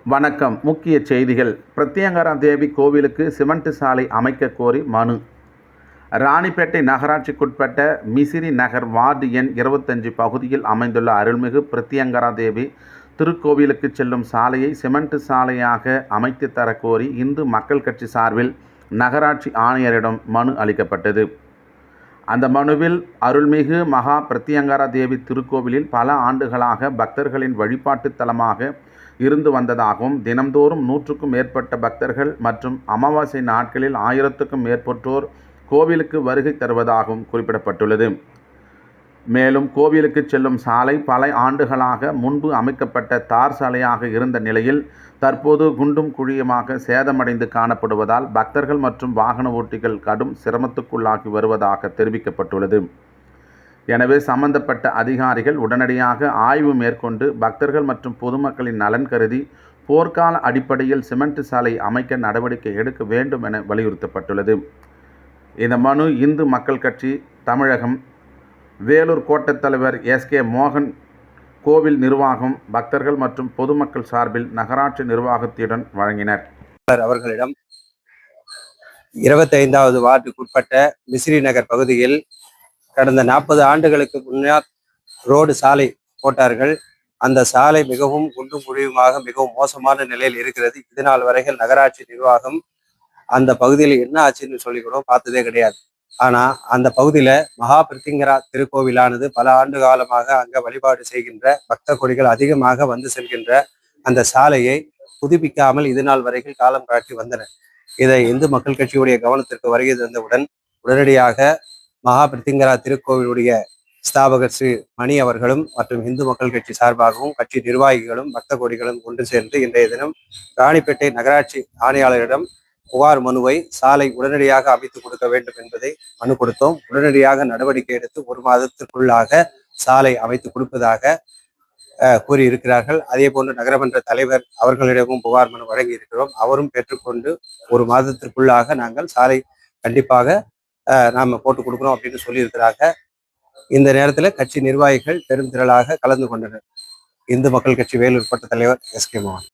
வணக்கம். முக்கிய செய்திகள். பிரத்யங்கரா தேவி கோவிலுக்கு சிமெண்ட் சாலை அமைக்க கோரி மனு. ராணிப்பேட்டை நகராட்சிக்குட்பட்ட மிசிறி நகர் வார்டு எண் 25 பகுதியில் அமைந்துள்ள அருள்மிகு பிரத்யங்கரா தேவி திருக்கோவிலுக்கு செல்லும் சாலையை சிமெண்ட் சாலையாக அமைத்து தர கோரி இந்து மக்கள் கட்சி சார்பில் நகராட்சி ஆணையரிடம் மனு அளிக்கப்பட்டது. அந்த மனுவில் அருள்மிகு மகா பிரத்யங்கரா தேவி திருக்கோவிலில் பல ஆண்டுகளாக பக்தர்களின் வழிபாட்டு தலமாக இருந்து வந்ததாகவும், தினம்தோறும் 100க்கும் மேற்பட்ட பக்தர்கள் மற்றும் அமாவாசை நாட்களில் 1000க்கும் மேற்பட்டோர் கோவிலுக்கு வருகை தருவதாகவும் குறிப்பிடப்பட்டுள்ளது. மேலும் கோவிலுக்கு செல்லும் சாலை பல ஆண்டுகளாக முன்பு அமைக்கப்பட்ட தார் சாலையாக இருந்த நிலையில் தற்போது குண்டும் குழியுமாக சேதமடைந்து காணப்படுவதால் பக்தர்கள் மற்றும் வாகன ஓட்டிகள் கடும் சிரமத்துக்குள்ளாகி வருவதாக தெரிவிக்கப்பட்டுள்ளது. எனவே சம்பந்தப்பட்ட அதிகாரிகள் உடனடியாக ஆய்வு மேற்கொண்டு பக்தர்கள் மற்றும் பொதுமக்களின் நலன் கருதி போர்க்கால அடிப்படையில் சிமெண்ட் சாலை அமைக்க நடவடிக்கை எடுக்க வேண்டும் என வலியுறுத்தப்பட்டுள்ளது. இந்த மனு இந்து மக்கள் கட்சி தமிழகம் வேலூர் கோட்டத் தலைவர் எஸ்.கே. மோகன், கோவில் நிர்வாகம், பக்தர்கள் மற்றும் பொதுமக்கள் சார்பில் நகராட்சி நிர்வாகத்திடம் வழங்கினர். அவர்களிடம் 25வது வார்டுக்குட்பட்ட மிசிறி நகர் பகுதியில் கடந்த 40 ஆண்டுகளுக்கு முன்னால் ரோடு சாலை போட்டார்கள். அந்த சாலை மிகவும் குண்டும் குழியுமாக மிகவும் மோசமான நிலையில் இருக்கிறது. இதனால் வரைகள் நகராட்சி நிர்வாகம் அந்த பகுதியில் என்ன ஆச்சுன்னு சொல்லி கூட பார்த்ததே கிடையாது. ஆனா அந்த பகுதியில மகா பிரத்யங்கரா திருக்கோவிலானது பல ஆண்டு காலமாக அங்க வழிபாடு செய்கின்ற பக்த கொடிகள் அதிகமாக வந்து செல்கின்ற அந்த சாலையை புதுப்பிக்காமல் இதுநாள் வரைக்கும் காலம் காட்டி வந்தனர். இதை இந்து மக்கள் கட்சியுடைய கவனத்திற்கு வருகை தந்தவுடன் உடனடியாக மகா பிரத்யங்கரா திருக்கோவிலுடைய ஸ்தாபகர் ஸ்ரீ மணி அவர்களும் மற்றும் இந்து மக்கள் கட்சி சார்பாகவும் கட்சி நிர்வாகிகளும் பக்த கொடிகளும் ஒன்று சேர்ந்து இன்றைய தினம் ராணிப்பேட்டை நகராட்சி ஆணையாளரிடம் புகார் மனுவை சாலை உடனடியாக அமைத்து கொடுக்க வேண்டும் என்பதை மனு கொடுத்தோம். உடனடியாக நடவடிக்கை எடுத்து 1 மாதத்திற்குள்ளாக சாலை அமைத்து கொடுப்பதாக கூறியிருக்கிறார்கள். அதே போன்று நகரமன்ற தலைவர் அவர்களிடமும் புகார் மனு வழங்கி இருக்கிறோம். அவரும் பெற்றுக்கொண்டு 1 மாதத்திற்குள்ளாக நாங்கள் சாலை கண்டிப்பாக நாம போட்டு கொடுக்குறோம் அப்படின்னு சொல்லியிருக்கிறாங்க. இந்த நேரத்தில் கட்சி நிர்வாகிகள் பெருந்திரளாக கலந்து கொண்டனர். இந்து மக்கள் கட்சி வேலூர் கோட்ட தலைவர் எஸ்.கே. மோகன்.